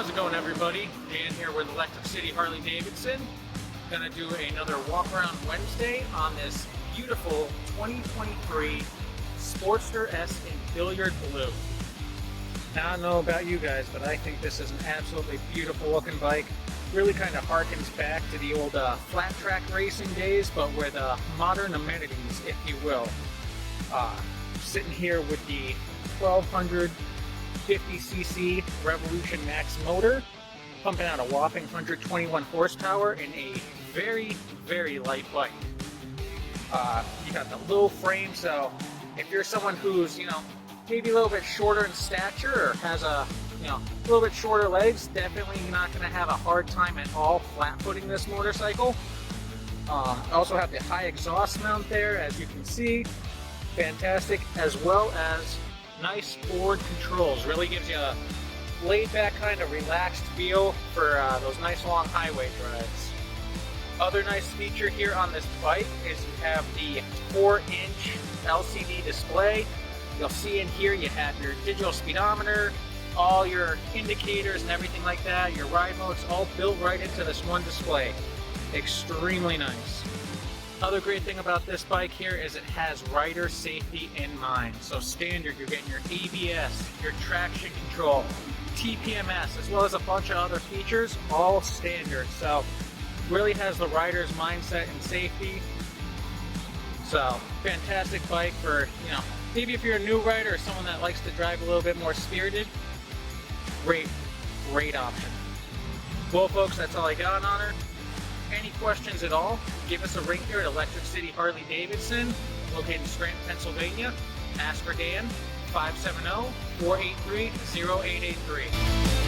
How's it going, everybody? Dan here with Electric City Harley-Davidson. Gonna do another walk around Wednesday on this beautiful 2023 Sportster S in Billiard Blue. Now, I don't know about you guys, but I think this is an absolutely beautiful looking bike. Really kind of harkens back to the old flat track racing days, but with modern amenities, if you will. Sitting here with the 1250cc Revolution Max motor, pumping out a whopping 121 horsepower in a very, very light bike. You got the low frame, so if you're someone who's, maybe a little bit shorter in stature or has a little bit shorter legs, definitely not going to have a hard time at all flat-footing this motorcycle. Also have the high exhaust mount there, as you can see. Fantastic, as well as nice forward controls. Really gives you a laid-back kind of relaxed feel for those nice long highway drives. Other nice feature here on this bike is you have the 4-inch LCD display. You'll see in here you have your digital speedometer, all your indicators and everything like that, your ride modes all built right into this one display. Extremely nice. Other great thing about this bike here is it has rider safety in mind. So standard, you're getting your ABS, your traction control, TPMS, as well as a bunch of other features, all standard. So really has the rider's mindset and safety. So fantastic bike for, maybe if you're a new rider or someone that likes to drive a little bit more spirited. Great option. Well, folks, that's all I got on her. Any questions at all, give us a ring here at Electric City Harley-Davidson, located in Scranton, Pennsylvania. Ask for Dan, 570-483-0883.